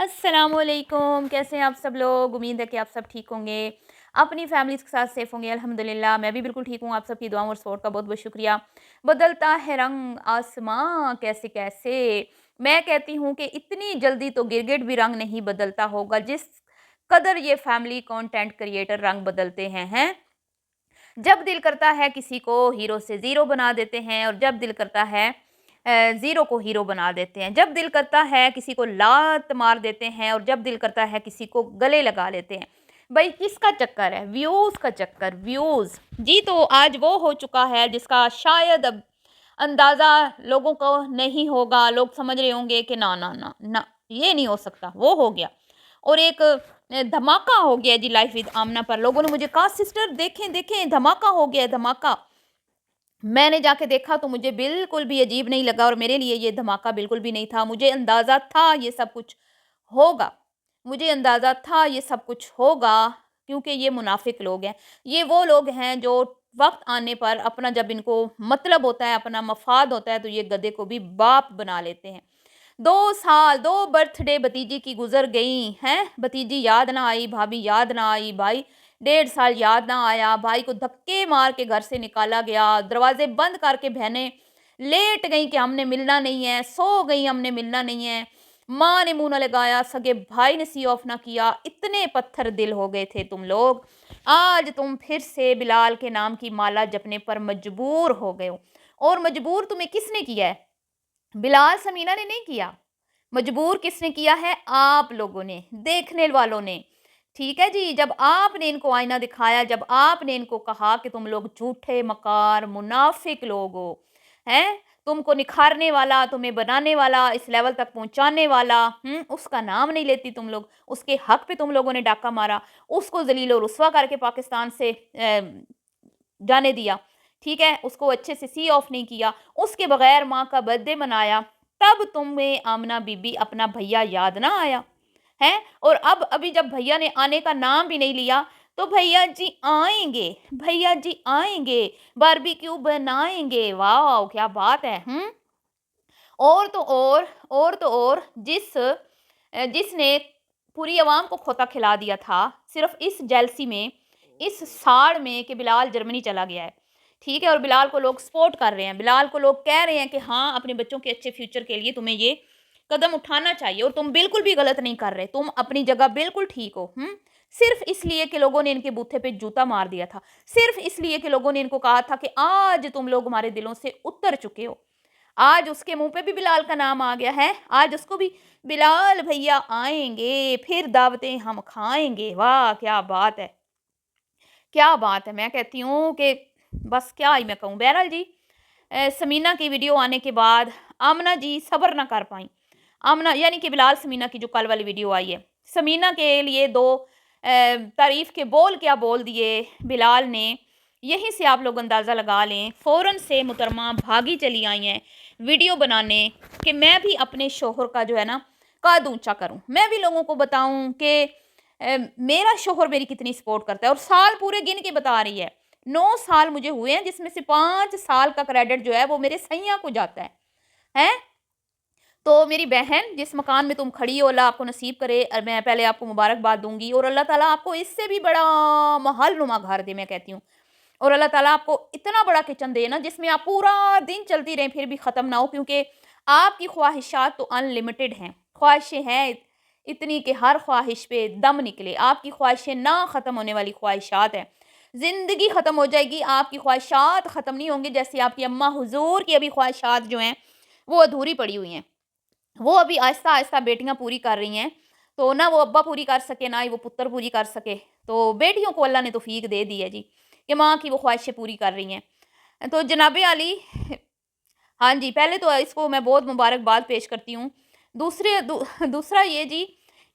अस्सलामुअलैकुम, कैसे हैं आप सब लोग। उम्मीद है कि आप सब ठीक होंगे, अपनी फैमिलीज़ के साथ सेफ होंगे। अल्हम्दुलिल्लाह मैं भी बिल्कुल ठीक हूँ। आप सबकी दुआओं और सपोर्ट का बहुत बहुत शुक्रिया। बदलता है रंग आसमां कैसे कैसे, मैं कहती हूँ कि इतनी जल्दी तो गिरगिट भी रंग नहीं बदलता होगा जिस कदर ये फैमिली कंटेंट क्रिएटर रंग बदलते हैं। जब दिल करता है किसी को हीरो से ज़ीरो बना देते हैं, और जब दिल करता है ज़ीरो को हीरो बना देते हैं। जब दिल करता है किसी को लात मार देते हैं, और जब दिल करता है किसी को गले लगा लेते हैं। भाई किसका चक्कर है? व्यूज़ का चक्कर, व्यूज़। जी, तो आज वो हो चुका है जिसका शायद अब अंदाज़ा लोगों को नहीं होगा। लोग समझ रहे होंगे कि ना ना ना ना, ये नहीं हो सकता, वो हो गया। और एक धमाका हो गया जी लाइफ विद आमना पर। लोगों ने मुझे कहा सिस्टर देखें देखें, धमाका हो गया है, धमाका। मैंने जाके देखा तो मुझे बिल्कुल भी अजीब नहीं लगा, और मेरे लिए ये धमाका बिल्कुल भी नहीं था। मुझे अंदाज़ा था ये सब कुछ होगा। मुझे अंदाज़ा था ये सब कुछ होगा, क्योंकि ये मुनाफिक लोग हैं। ये वो लोग हैं जो वक़्त आने पर अपना, जब इनको मतलब होता है, अपना मफ़ाद होता है, तो ये गधे को भी बाप बना लेते हैं। 2 साल, 2 बर्थडे भतीजी की गुज़र गई हैं। भतीजी याद ना आई, भाभी याद ना आई, भाई 1.5 साल याद ना आया, भाई को धक्के मार के घर से निकाला गया, दरवाज़े बंद करके बहनें लेट गईं कि हमने मिलना नहीं है, सो गईं हमने मिलना नहीं है। माँ ने मुँह ना लगाया, सगे भाई ने सी ऑफ ना किया, इतने पत्थर दिल हो गए थे तुम लोग। आज तुम फिर से बिलाल के नाम की माला जपने पर मजबूर हो गए हो। और मजबूर तुम्हें किसने किया है? बिलाल समीना ने नहीं किया। मजबूर किसने किया है? आप लोगों ने, देखने वालों ने। ठीक है जी, जब आपने इनको आईना दिखाया, जब आपने इनको कहा कि तुम लोग झूठे, मकार, मुनाफिक लोग हो, हैं? तुमको निखारने वाला, तुम्हें बनाने वाला, इस लेवल तक पहुँचाने वाला, उसका नाम नहीं लेती तुम लोग। उसके हक पे तुम लोगों ने डाका मारा, उसको ज़लील और रुस्वा करके पाकिस्तान से जाने दिया। ठीक है? उसको अच्छे से सी ऑफ नहीं किया, उसके बगैर माँ का बर्थडे मनाया। तब तुम्हें आमना बीबी अपना भैया याद ना आया, हैं? और अब अभी जब भैया ने आने का नाम भी नहीं लिया, तो भैया जी आएँगे, भैया जी आएँगे, बारबेक्यू बनाएँगे। वाओ! क्या बात है, हुँ? और तो और तो और जिसने पूरी अवाम को खोता खिला दिया था, सिर्फ़ इस जेलसी में, इस साड़ में कि बिलाल जर्मनी चला गया है। ठीक है? और बिलाल को लोग सपोर्ट कर रहे हैं। बिलाल को लोग कह रहे हैं कि हाँ, अपने बच्चों के अच्छे फ्यूचर के लिए तुम्हें ये कदम उठाना चाहिए, और तुम बिल्कुल भी गलत नहीं कर रहे। तुम अपनी जगह बिल्कुल ठीक हो। सिर्फ़ इसलिए कि लोगों ने इनके बूथे पे जूता मार दिया था। सिर्फ़ इसलिए कि लोगों ने इनको कहा था कि आज तुम लोग हमारे दिलों से उतर चुके हो। आज उसके मुँह पे भी बिलाल का नाम आ गया है। आज उसको भी बिलाल भैया आएँगे, फिर दावतें हम खाएँगे। वाह! क्या बात है, क्या बात है। मैं कहती हूँ कि बस क्या ही मैं कहूँ। बहरहाल जी, समीना की वीडियो आने के बाद आमना जी सब्र ना कर पाईं। आमना यानी कि बिलाल समीना की जो कल वाली वीडियो आई है, समीना के लिए 2 तारीफ़ के बोल क्या बोल दिए बिलाल ने। यहीं से आप लोग अंदाज़ा लगा लें, फ़ौरन से मुहतरमा भागी चली आई हैं वीडियो बनाने कि मैं भी अपने शौहर का जो है ना कद ऊँचा करूँ। मैं भी लोगों को बताऊँ कि मेरा शौहर मेरी कितनी सपोर्ट करता है, और साल पूरे गिन के बता रही है। 9 साल मुझे हुए हैं, जिसमें से 5 साल का क्रेडिट जो है वो मेरे सैयां को जाता है। हैं? तो मेरी बहन, जिस मकान में तुम खड़ी हो, अल्लाह आपको नसीब करे। मैं पहले आपको मुबारकबाद दूँगी, और अल्लाह ताला आपको इससे भी बड़ा महलनुमा घर दे, मैं कहती हूँ। और अल्लाह ताला आपको इतना बड़ा किचन दे ना, जिसमें आप पूरा दिन चलती रहें फिर भी ख़त्म ना हो, क्योंकि आपकी ख्वाहिशात तो अनलिमिटेड हैं। ख्वाहिशें हैं इतनी कि हर ख्वाहिश पे दम निकले। आपकी ख्वाहिशें ना ख़त्म होने वाली ख्वाहिशात हैं। ज़िंदगी ख़त्म हो जाएगी, आपकी ख्वाहिशात ख़त्म नहीं होंगी। जैसे आपकी अम्मा हुज़ूर की अभी ख्वाहिशात जो हैं, वो अधूरी पड़ी हुई हैं। वो अभी आहिस्ता-आहिस्ता बेटियाँ पूरी कर रही हैं। तो ना वो अब्बा पूरी कर सके, ना ही वो पुत्र पूरी कर सके। तो बेटियों को अल्लाह ने तौफ़ीक दे दी है जी, कि माँ की वो ख्वाहिशें पूरी कर रही हैं। तो जनाब आली, हाँ जी, पहले तो इसको मैं बहुत मुबारकबाद पेश करती हूँ। दूसरा ये जी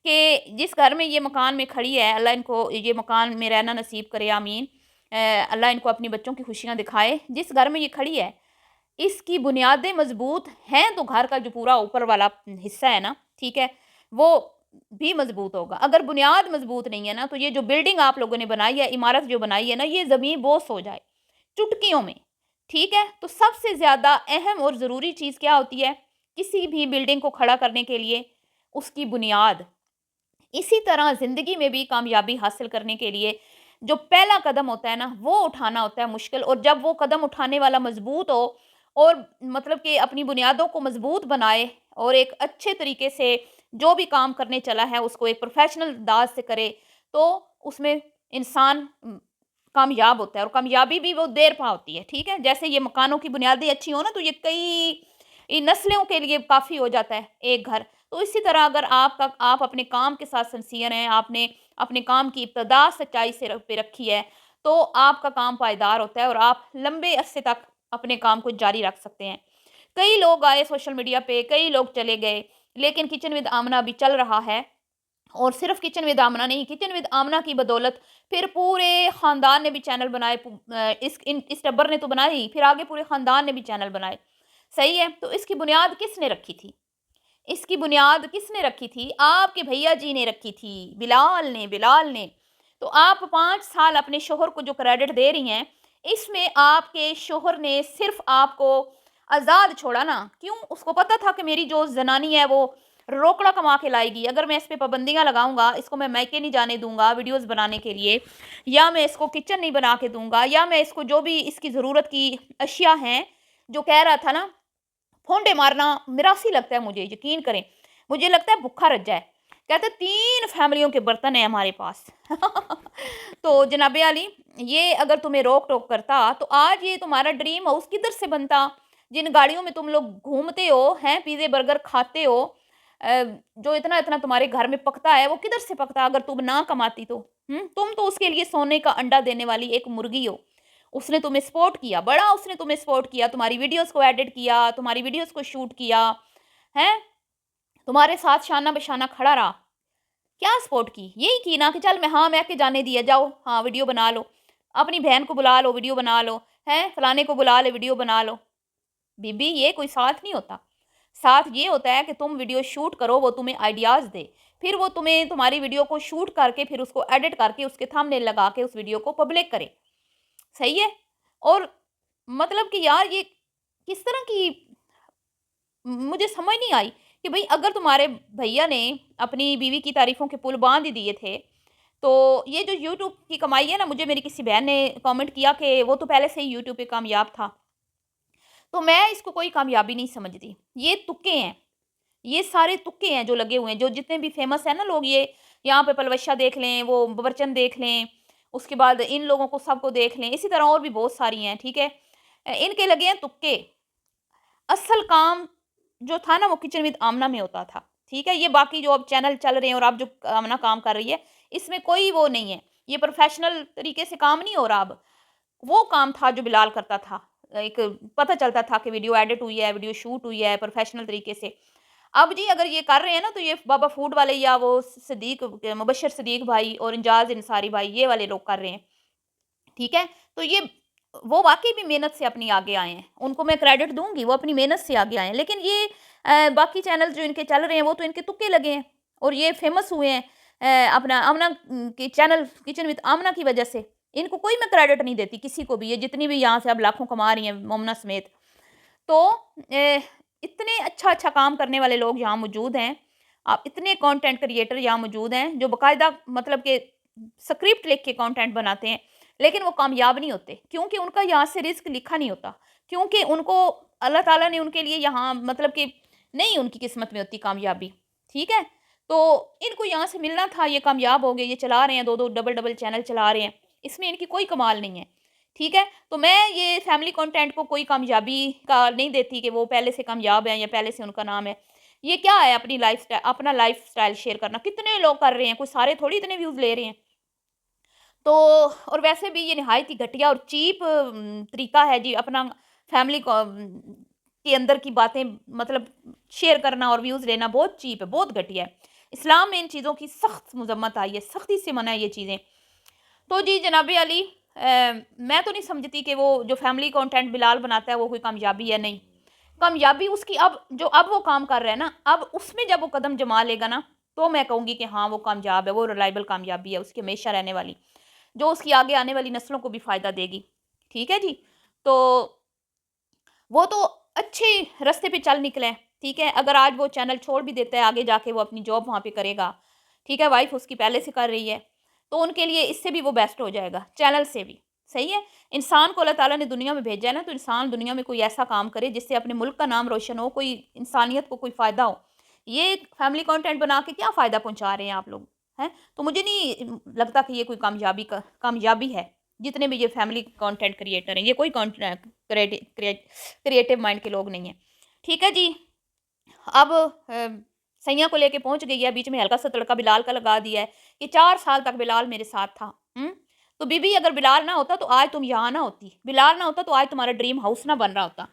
कि जिस घर में ये मकान में खड़ी है, अल्लाह इनको ये मकान में रहना नसीब करे, आमीन। अल्लाह इनको अपनी बच्चों की खुशियाँ दिखाए। जिस घर में ये खड़ी है, इसकी बुनियादें मज़बूत हैं, तो घर का जो पूरा ऊपर वाला हिस्सा है ना, ठीक है, वो भी मज़बूत होगा। अगर बुनियाद मज़बूत नहीं है ना, तो ये जो बिल्डिंग आप लोगों ने बनाई है, इमारत जो बनाई है ना, ये ज़मीन बोस हो जाए, चुटकियों में। ठीक है? तो सबसे ज़्यादा अहम और ज़रूरी चीज़ क्या होती है? किसी भी बिल्डिंग को खड़ा करने के लिए उसकी बुनियाद। इसी तरह ज़िंदगी में भी कामयाबी हासिल करने के लिए जो पहला कदम होता है ना, वो उठाना होता है मुश्किल, और जब वो कदम उठाने वाला मज़बूत हो और मतलब कि अपनी बुनियादों को मज़बूत बनाए और एक अच्छे तरीके से जो भी काम करने चला है उसको एक प्रोफ़ेशनल अंदाज़ से करे, तो उसमें इंसान कामयाब होता है, और कामयाबी भी वो देर पा होती है, ठीक है? जैसे ये मकानों की बुनियादें अच्छी हो ना, तो ये कई नस्लों के लिए काफ़ी हो जाता है एक घर। तो इसी तरह अगर आप अपने काम के साथ सिंसियर हैं, आपने अपने काम की इब्तिदा सच्चाई से पे रखी है, तो आपका काम पायदार होता है और आप लंबे अरसे तक अपने काम को जारी रख सकते हैं। कई लोग आए सोशल मीडिया पे, कई लोग चले गए, लेकिन किचन विद आमना अभी चल रहा है, और सिर्फ़ किचन विद आमना नहीं, किचन विद आमना की बदौलत फिर पूरे ख़ानदान ने भी चैनल बनाए, इस टब्बर ने तो बनाए ही, फिर आगे पूरे ख़ानदान ने भी चैनल बनाए। सही है? तो इसकी बुनियाद किसने रखी थी? इसकी बुनियाद किसने रखी थी? आपके भैया जी ने रखी थी, बिलाल ने। तो आप 5 साल अपने शौहर को जो क्रेडिट दे रही हैं, इसमें आपके शौहर ने सिर्फ़ आपको आज़ाद छोड़ा ना। क्यों? उसको पता था कि मेरी जो ज़नानी है वो रोकड़ा कमा के लाएगी। अगर मैं इस पे पाबंदियाँ लगाऊँगा, इसको मैं मायके नहीं जाने दूँगा वीडियोज़ बनाने के लिए, या मैं इसको किचन नहीं बना के दूँगा, या मैं इसको जो भी इसकी ज़रूरत की अशिया हैं, जो कह रहा था ना, फौंडे मारना मिरासी लगता है मुझे, यकीन करें। मुझे लगता है भूखा रज्जा है। कहते हैं 3 फैमिलियों के बर्तन हैं हमारे पास। तो जनाबे आली, ये अगर तुम्हें रोक-टोक करता, तो आज ये तुम्हारा ड्रीम हाउस किधर से बनता? जिन गाड़ियों में तुम लोग घूमते हो, हैं, पिज़्ज़े बर्गर खाते हो, जो इतना-इतना तुम्हारे घर में पकता है, वो किधर से पकता अगर तुम ना कमाती तो? हुँ? तुम तो उसके लिए सोने का अंडा देने वाली एक मुर्गी हो। उसने तुम्हें सपोर्ट किया, बड़ा उसने तुम्हें सपोर्ट किया, तुम्हारी वीडियोज़ को एडिट किया, तुम्हारी वीडियोज़ को शूट किया, हैं? तुम्हारे साथ शाना-बशाना खड़ा रहा। क्या सपोर्ट की? यही की ना कि चल मैं हाँ, मैं के जाने दिया, जाओ, हाँ, वीडियो बना लो। अपनी बहन को बुला लो, वीडियो बना लो, हैं? फलाने को बुला ले, वीडियो बना लो। बीबी, ये कोई साथ नहीं होता। साथ ये होता है कि तुम वीडियो शूट करो, वो तुम्हें आइडियाज़ दे। फिर वो तुम्हें तुम्हारी वीडियो को शूट करके फिर उसको एडिट करके उसके थंबनेल लगा के उस वीडियो को पब्लिक करे। सही है? और मतलब कि यार ये किस तरह की, मुझे समझ नहीं आई कि भई अगर तुम्हारे भैया ने अपनी बीवी की तारीफ़ों के पुल बाँध ही दिए थे, तो ये जो यूट्यूब की कमाई है ना, मुझे मेरी किसी बहन ने कमेंट किया कि वो तो पहले से ही यूट्यूब पे कामयाब था। तो मैं इसको कोई कामयाबी नहीं समझती। ये तुक्के हैं, ये सारे तुक्के हैं जो लगे हुए हैं, जो जितने भी फ़ेमस हैं ना लोग, ये यहाँ पे पलवशा देख लें, वो बबरचन देख लें, उसके बाद इन लोगों को सबको देख लें, इसी तरह और भी बहुत सारी हैं, ठीक है? इनके लगे हैं तुक्के। असल काम जो था ना वो किचन विद आमना में होता था, ठीक है? ये बाकी जो अब चैनल चल रहे हैं और आप जो आमना काम कर रही है, इसमें कोई वो नहीं है। ये प्रोफ़ेशनल तरीके से काम नहीं हो रहा अब। वो काम था जो बिलाल करता था। एक पता चलता था कि वीडियो एडिट हुई है, वीडियो शूट हुई है प्रोफ़ेशनल तरीके से। अब जी अगर ये कर रहे हैं ना, तो ये बाबा फूड वाले या वो मुबश्शिर सिद्दीक भाई और इंजाज़ अंसारी भाई, ये वाले लोग कर रहे हैं। ठीक है? तो ये वो वाक़ई भी मेहनत से अपनी आगे आए हैं। उनको मैं क्रेडिट दूँगी, वो अपनी मेहनत से आगे आए हैं। लेकिन ये बाकी चैनल जो इनके चल रहे हैं, वो तो इनके तुक्के लगे हैं और ये फ़ेमस हुए हैं अपना आमना के चैनल किचन विद आमना की वज़ह से। इनको कोई मैं क्रेडिट नहीं देती किसी को भी, ये जितनी भी यहाँ से अब लाखों कमा रही हैं, मोमना समेत। तो इतने अच्छा-अच्छा काम करने वाले लोग यहाँ मौजूद हैं। आप इतने कंटेंट क्रिएटर यहाँ मौजूद हैं, जो बाकायदा मतलब कि स्क्रिप्ट लिख के कंटेंट बनाते हैं, लेकिन वो कामयाब नहीं होते, क्योंकि उनका यहाँ से रिज़्क लिखा नहीं होता। क्योंकि उनको अल्लाह ताला ने उनके लिए यहाँ मतलब कि नहीं उनकी किस्मत में होती कामयाबी, ठीक है? तो इनको यहाँ से मिलना था, ये कामयाब हो गए, ये चला रहे हैं 2-2 डबल-डबल चैनल चला रहे हैं, इसमें इनकी कोई कमाल नहीं है, ठीक है? तो मैं ये फैमिली कंटेंट को कोई कामयाबी का नहीं देती कि वो पहले से कामयाब हैं या पहले से उनका नाम है। ये क्या है, अपना लाइफ़स्टाइल शेयर करना, कितने लोग कर रहे हैं, कोई सारे थोड़ी इतने व्यूज़ ले रहे हैं। तो और वैसे भी ये निहायत ही घटिया और चीप तरीका है जी, अपना फैमिली को के अंदर की बातें मतलब शेयर करना और व्यूज़ लेना बहुत चीप है, बहुत घटिया है। इस्लाम में इन चीज़ों की सख्त मज़म्मत आई है, सख्ती से मना है ये चीज़ें। तो जी जनाब अली, मैं तो नहीं समझती कि वो जो फैमिली कंटेंट बिलाल बनाता है वो कोई कामयाबी है, नहीं। कामयाबी उसकी अब वो काम कर रहा है ना, अब उसमें जब वो कदम जमा लेगा ना, तो मैं कहूँगी कि हाँ, वो कामयाब है, वो रिलायबल कामयाबी है, उसकी हमेशा रहने वाली, जो उसकी आगे आने वाली नस्लों को भी फ़ायदा देगी। ठीक है जी? तो वो तो अच्छे रास्ते पे चल निकले हैं, ठीक है? अगर आज वो चैनल छोड़ भी देता है, आगे जाके वो अपनी जॉब वहाँ पे करेगा, ठीक है, वाइफ उसकी पहले से कर रही है, तो उनके लिए इससे भी वो बेस्ट हो जाएगा, चैनल से भी। सही है? इंसान को अल्लाह ताला ने दुनिया में भेजा है ना, तो इंसान दुनिया में कोई ऐसा काम करे जिससे अपने मुल्क का नाम रोशन हो, कोई इंसानियत को कोई फ़ायदा हो। ये फैमिली कंटेंट बना के क्या फ़ायदा पहुँचा रहे हैं आप लोग, हैं? तो मुझे नहीं लगता कि ये कोई कामयाबी है। जितने भी ये फैमिली कंटेंट क्रिएटर हैं, ये कोई क्रिएटिव माइंड के लोग नहीं हैं। ठीक है जी, अब सैयां को लेके पहुंच गई है, बीच में हल्का सा तड़का बिलाल का लगा दिया है कि 4 साल तक बिलाल मेरे साथ था। तो बीबी, अगर बिलाल ना होता तो आज तुम यहाँ ना होती, बिलाल ना होता तो आज तुम्हारा ड्रीम हाउस ना बन रहा होता,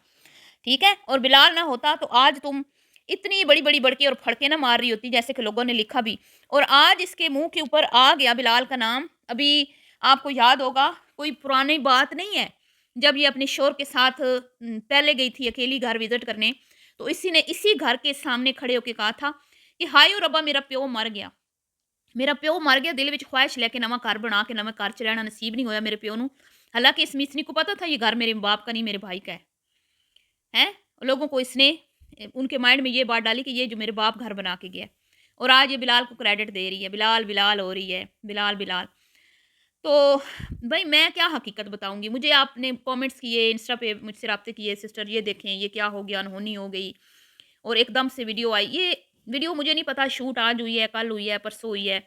ठीक है? और बिलाल ना होता तो आज तुम इतनी बड़ी-बड़ी बड़की और फड़के ना मार रही होती जैसे कि लोगों ने लिखा भी। और आज इसके मुँह के ऊपर आ गया बिलाल का नाम। अभी आपको याद होगा, कोई पुरानी बात नहीं है, जब ये अपने शौहर के साथ पहले गई थी अकेली घर विज़िट करने, तो इसी ने इसी घर के सामने खड़े होके कहा था कि हाय ओ रब्बा, मेरा प्यो मर गया। मेरा प्यो मर गया, दिल विच ख्वाहिश लैके नवां घर बना के नवें घर च रहना नसीब नहीं होया मेरे प्यो नूं। हालाँकि इस मिसनी को पता था ये घर मेरे बाप का नहीं, मेरे भाई का है। हैं? लोगों को इसने उनके माइंड में ये बात डाली कि ये जो मेरे बाप घर बना के गया है। और आज ये बिलाल को क्रेडिट दे रही है, बिलाल, बिलाल हो रही है, बिलाल, बिलाल। तो भई मैं क्या हकीकत बताऊँगी? मुझे आपने कमेंट्स किए, इंस्टा पे मुझसे राब्ते किए, सिस्टर ये देखें, ये क्या हो गया, अनहोनी हो गई और एकदम से वीडियो आई। ये वीडियो मुझे नहीं पता शूट आज हुई है, कल हुई है, परसों हुई है,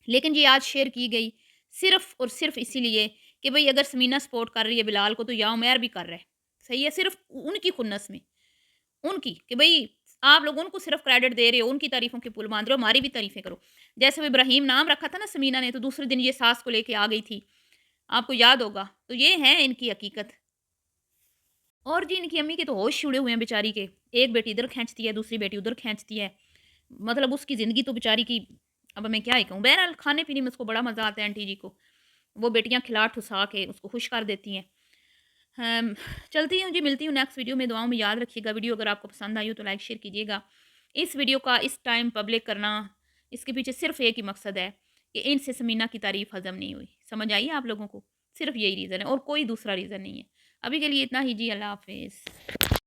लेकिन ये आज शेयर की गई सिर्फ़ और सिर्फ़ इसीलिए कि भई अगर समीना सपोर्ट कर रही है बिलाल को, तो या उमैर भी कर रहा है। सही है? सिर्फ़ उनकी खुन्नस में, उनकी कि भई आप लोग उनको सिर्फ़ क्रेडिट दे रहे हो, उनकी तारीफ़ों के पुल बाँध रहे हो, हमारी भी तारीफ़ें करो। जैसे वो इब्राहीम नाम रखा था ना समीना ने, तो दूसरे दिन ये सास को लेके आ गई थी, आपको याद होगा। तो ये है इनकी हकीकत। और जी, इनकी अम्मी के तो होश उड़े हुए हैं बेचारी के। एक बेटी इधर खींचती है, दूसरी बेटी उधर खींचती है। मतलब उसकी ज़िंदगी तो बेचारी की, अब मैं क्या ही कहूँ। बहरहाल खाने-पीने में उसको बड़ा मज़ा आता है आंटी जी को। वो बेटियाँ खिला-ठुसा के उसको खुश कर देती हैं। चलती हूँ जी, मिलती हूँ नेक्स्ट वीडियो में। दुआओं में याद रखिएगा। वीडियो अगर आपको पसंद आई हो तो लाइक शेयर कीजिएगा। इस वीडियो का इस टाइम पब्लिक करना, इसके पीछे सिर्फ़ एक ही मकसद है कि इनसे समीना की तारीफ़ हज़म नहीं हुई। समझ आई है आप लोगों को? सिर्फ़ यही रीज़न है और कोई दूसरा रीज़न नहीं है। अभी के लिए इतना ही जी, अल्लाह हाफ़िज़।